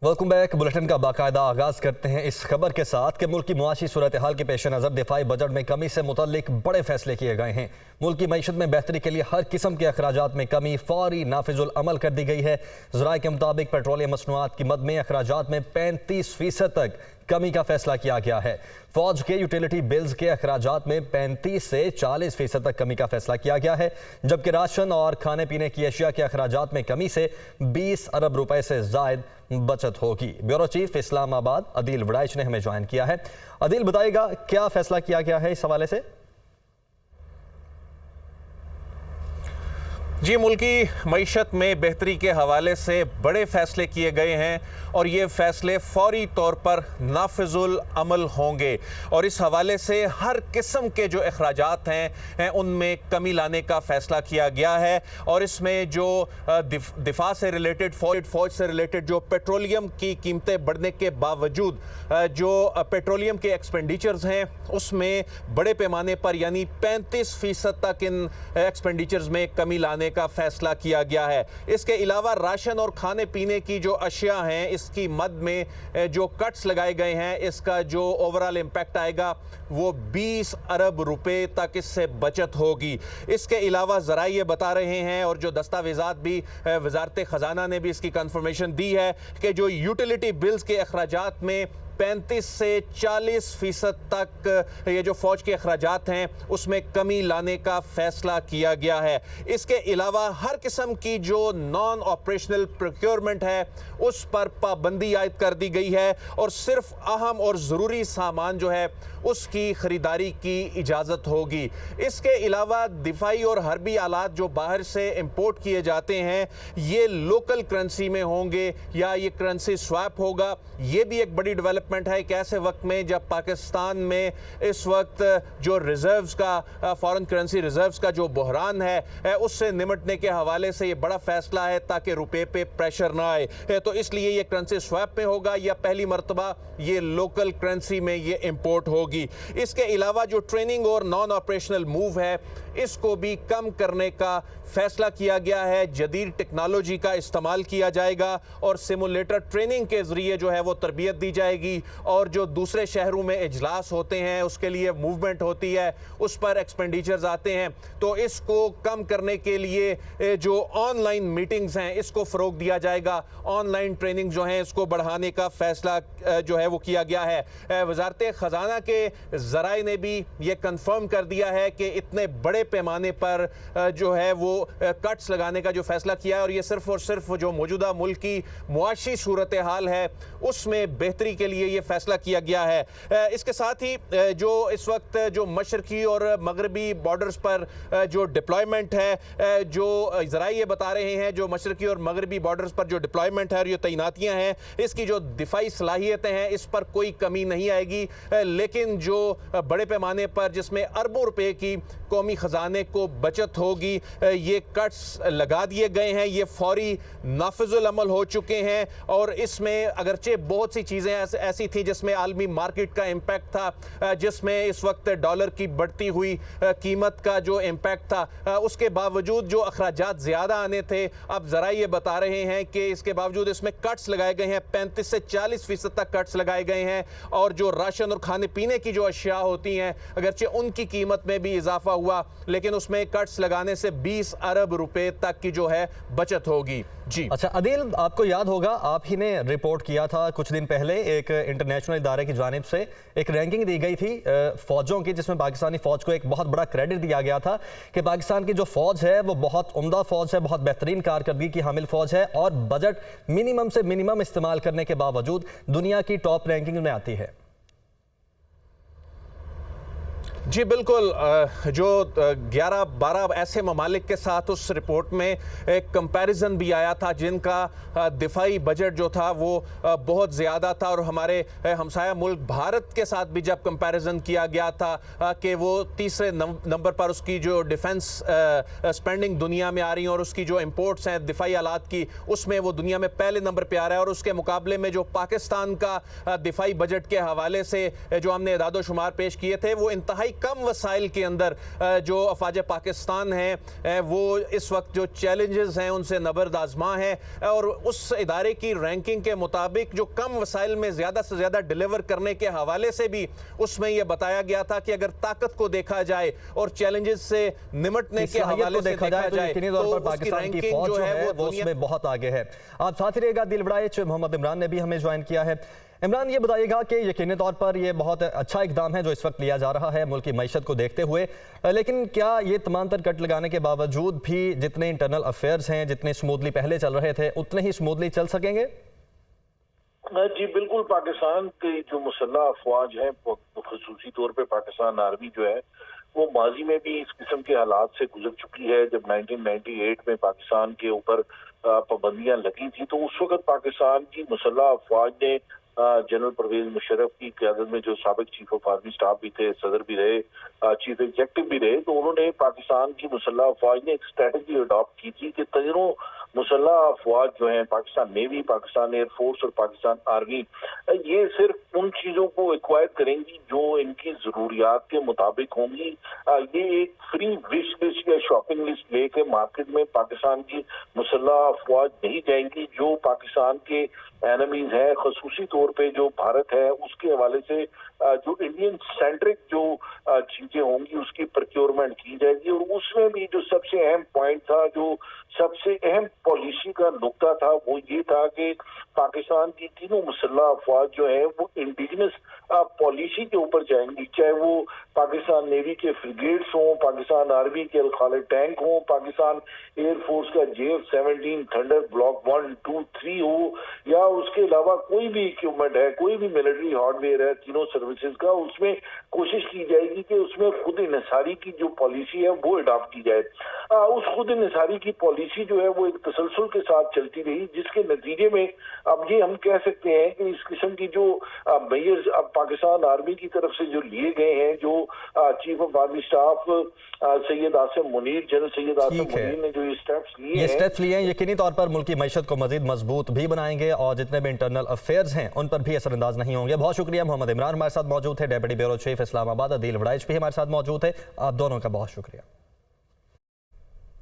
Welcome back. Bulletin का बाकायदा आगाज करते हैं इस खबर के साथ कि मुल्क की मुआशी सूरत हाल के पेश नज़र दिफाई बजट में कमी से मुतल्लिक बड़े फैसले किए गए हैं। मुल्क की मईशत में बेहतरी के लिए हर किस्म के अखराजात में कमी फौरी नाफिजुल अमल कर दी गई है। ज़राए के मुताबिक पेट्रोलियम मसनूआत की मद में अखराजात में 35% तक कमी का फैसला किया गया है। फौज के यूटिलिटी बिल्स के अखराजात में 35 से 40% तक कमी का फैसला किया गया है, जबकि राशन और खाने पीने की अशिया के अखराजात में कमी से 20 अरब रुपए से जायद बचत होगी। ब्यूरो चीफ इस्लामाबाद अदील वड़ाइच ने हमें ज्वाइन किया है। अदील, बताइएगा क्या फैसला किया गया है इस हवाले से? जी, मुल्की मईशत में बेहतरी के हवाले से बड़े फैसले किए गए हैं और ये फैसले फौरी तौर पर नाफिजुल अमल होंगे और इस हवाले से हर किस्म के जो अखराजात हैं उनमें कमी लाने का फैसला किया गया है। और इसमें जो दिफा से रिलेटेड फौज से रिलेटेड जो पेट्रोलियम की कीमतें बढ़ने के बावजूद जो पेट्रोलियम के एक्सपेंडिचर्स हैं उसमें बड़े पैमाने पर यानी 35% तक इन एक्सपेंडिचर्स में कमी लाने का फैसला किया गया है। इसके अलावा राशन और खाने पीने की जो अशिया हैं इसकी मद में जो कट्स लगाए गए हैं इसका जो ओवरऑल इम्पैक्ट आएगा वो 20 अरब रुपए तक इससे बचत होगी। इसके अलावा ज़रा ये बता रहे हैं और जो दस्तावेज़ात भी वज़ारत ख़जाना ने भी इसकी कंफर्मेशन दी है कि जो यूटिलिटी बिल्स के अखराजात में 35 से 40% तक ये जो फौज के अखराजात हैं उसमें कमी लाने का फैसला किया गया है। इसके अलावा हर किस्म की जो नॉन ऑपरेशनल प्रोक्योरमेंट है उस पर पाबंदी आयद कर दी गई है और सिर्फ अहम और ज़रूरी सामान जो है उसकी ख़रीदारी की इजाज़त होगी। इसके अलावा दिफाई और हरबी आलात जो बाहर से इंपोर्ट किए जाते हैं ये लोकल करेंसी में होंगे या ये करेंसी स्वैप होगा। ये भी एक बड़ी डेवलपमेंट है एक ऐसे वक्त में जब पाकिस्तान में इस वक्त जो रिजर्व्स का फॉरेन करेंसी रिजर्व्स का जो बहरान है उससे निमटने के हवाले से ये बड़ा फैसला है ताकि रुपए पे प्रेशर ना आए। तो इसलिए ये करेंसी स्वैप में होगा या पहली मरतबा ये लोकल करेंसी में ये इंपोर्ट होगी। इसके अलावा जो ट्रेनिंग और नॉन ऑपरेशनल मूव है इसको भी कम करने का फैसला किया गया है। जदीद टेक्नोलॉजी का इस्तेमाल किया जाएगा और सिमुलेटर ट्रेनिंग के जरिए जो है वो तरबियत दी जाएगी और जो दूसरे शहरों में इजलास होते हैं उसके लिए मूवमेंट होती है उस पर एक्सपेंडिचर्स आते हैं। तो इसको कम करने के लिए जो ऑनलाइन मीटिंग्स हैं इसको फ़रोग दिया जाएगा। ऑनलाइन ट्रेनिंग जो है इसको बढ़ाने का फैसला जो है वो किया गया है। वज़ारत ख़जाना के ज़राए ने भी ये कंफर्म कर दिया है कि इतने बड़े पैमाने पर जो है वो कट्स लगाने का जो फैसला किया है और ये सिर्फ और सिर्फ जो मौजूदा मुल्क की मुआशी सूरत हाल है उसमें बेहतरी के लिए ये फैसला किया गया है। इसके साथ ही जो इस वक्त जो मशरकी और मगरबी बॉर्डर्स पर जो डिप्लॉयमेंट है जो ज़रा ये बता रहे हैं जो मशरकी और मगरबी बॉर्डर्स पर जो डिप्लॉयमेंट है और ये तैनातियाँ हैं इसकी जो दिफाई सलाहियतें हैं इस पर कोई कमी नहीं आएगी। लेकिन जो बड़े पैमाने पर जिसमें अरबों रुपए की कौमी ख़जाने को बचत होगी ये कट्स लगा दिए गए हैं, ये फौरी नाफिजुल अमल हो चुके हैं। और इसमें अगरचे बहुत सी चीज़ें ऐसी थी जिसमें आलमी मार्केट का इम्पैक्ट था, जिसमें इस वक्त डॉलर की बढ़ती हुई कीमत का जो इम्पैक्ट था, उसके बावजूद जो अखराजात ज़्यादा आने थे अब ज़रा ये बता रहे हैं कि इसके बावजूद इसमें कट्स लगाए गए हैं, 35 से 40% तक कट्स लगाए गए हैं। और जो राशन और खाने पीने की जो अशिया होती हैं अगरचे उनकी कीमत में भी इजाफा हुआ लेकिन उसमें कट्स लगाने से 20 अरब रुपए तक की जो है बचत होगी। जी अच्छा अदील, आपको याद होगा आप ही ने रिपोर्ट किया था कुछ दिन पहले एक इंटरनेशनल इदारे की जानिब से एक रैंकिंग दी गई थी फौजों की जिसमें पाकिस्तानी फौज को एक बहुत बड़ा क्रेडिट दिया गया था कि पाकिस्तान की जो फौज है वो बहुत उम्दा फौज है, बहुत बेहतरीन कारकर्दगी की हामिल फौज है और बजट मिनिमम से मिनिमम इस्तेमाल करने के बावजूद दुनिया की टॉप रैंकिंग में आती है। जी बिल्कुल, जो 11-12 ऐसे ममालिक के साथ उस रिपोर्ट में एक कंपैरिजन भी आया था जिनका दिफाई बजट जो था वो बहुत ज़्यादा था और हमारे हमसाया मुल्क भारत के साथ भी जब कंपैरिजन किया गया था कि वो तीसरे नंबर पर उसकी जो डिफेंस स्पेंडिंग दुनिया में आ रही है और उसकी जो इंपोर्ट्स हैं दिफाई आलात की उसमें वो दुनिया में पहले नंबर पर आ रहा है। और उसके मुकाबले में जो पाकिस्तान का दिफाई बजट के हवाले से जो हमने इदादो शुमार पेश किए थे वो इंतहाई कम वसाइल के अंदर जो अफवाज पाकिस्तान हैं वो इस वक्त जो चैलेंजेस हैं उनसे नबर्द आजमा है, और उस इदारे की रैंकिंग के मुताबिक जो कम वसाइल में ज़्यादा से ज़्यादा डिलीवर करने के हवाले से भी उसमें यह बताया गया था कि अगर ताकत को देखा जाए और चैलेंजेस से निमटने के हवाले से देखा जाए तो उसकी रैंकिंग जो है वो उसमें बहुत आगे है। आप साथ ही रहेगा दिल वड़ाइच, मोहम्मद इमरान ने भी हमें ज्वाइन किया है। इमरान, ये बताइएगा कि यकीनी तौर पर ये बहुत अच्छा इकदाम है जो इस वक्त लिया जा रहा है मुल्क की मईशत को देखते हुए, लेकिन क्या ये तमाम तर कट लगाने के बावजूद भी जितने इंटरनल अफेयर्स हैं जितने स्मूथली पहले चल रहे थे उतने ही स्मूथली चल सकेंगे? जी बिल्कुल। पाकिस्तान के जो मुसल्लह अफवाज हैं, खसूसी तौर पे पाकिस्तान आर्मी जो है वो माजी में भी इस किस्म के हालात से गुजर चुकी है। जब 1998 में पाकिस्तान के ऊपर पाबंदियां लगी थी तो उस वक्त पाकिस्तान की मुसल्लह अफवाज ने जनरल परवेज मुशर्रफ की क़यादत में, जो साबिक चीफ ऑफ आर्मी स्टाफ भी थे, सदर भी रहे, चीफ एग्जेक्टिव भी रहे, तो उन्होंने पाकिस्तान की मुसल्लह अफवाज ने एक स्ट्रेटजी अडॉप्ट की थी कि तीनों मुसल्लह अफवाज जो हैं, पाकिस्तान नेवी, पाकिस्तान एयरफोर्स और पाकिस्तान आर्मी, ये सिर्फ उन चीज़ों को एक्वायर करेंगी जो इनकी ज़रूरियात के मुताबिक होंगी। ये एक फ्री विश लिस्ट या शॉपिंग लिस्ट लेके मार्केट में पाकिस्तान की मुसल्लह अफवाज नहीं जाएंगी। जो पाकिस्तान के एनिमीज हैं, खसूसी तौर पे जो भारत है, उसके हवाले से जो इंडियन सेंट्रिक जो चीजें होंगी उसकी प्रोक्योरमेंट की जाएगी। और उसमें भी जो सबसे अहम पॉइंट था, जो सबसे अहम पॉलिसी का नुक्ता था, वो ये था कि पाकिस्तान की तीनों मुसल्लह अफवाज जो है वो इंडिजिनस पॉलिसी के ऊपर जाएंगी, चाहे वो पाकिस्तान नेवी के फ्रिगेट्स हों, पाकिस्तान आर्मी के अल-खालिद टैंक हों, पाकिस्तान एयरफोर्स का JF-17 थंडर ब्लॉक 1, 2, 3 हो, या उसके अलावा कोई भी इक्विपमेंट है, कोई भी मिलिट्री हार्डवेयर है तीनों सर्विसेज का, उसमें कोशिश की जाएगी कि उसमें खुद इन्हिसारी की जो पॉलिसी है वो अडॉप्ट की जाए। उस खुद इन्हिसारी की पॉलिसी जो है वो एक तसलसल के साथ चलती रही, जिसके नतीजे में अब ये हम कह सकते हैं कि इस किस्म की जो मेजर्स अब पाकिस्तान आर्मी की तरफ से जो लिए गए हैं, जो chief of army staff Syed Asim Munir, general Syed Asim Munir ने जो ये स्टेप्स लिए हैं, यकीनी तौर पर मुल्क की मईशत को मजीद मजबूत भी बनाएंगे और जितने भी इंटरनल अफेयर्स हैं उन पर भी असरअंदाज नहीं होंगे। बहुत शुक्रिया। मोहम्मद इमरान हमारे साथ मौजूद थे, डेप्यूटी ब्यूरो चीफ इस्लामाबाद। दिल वड़ाइच भी हमारे साथ मौजूद है। आप दोनों का बहुत शुक्रिया।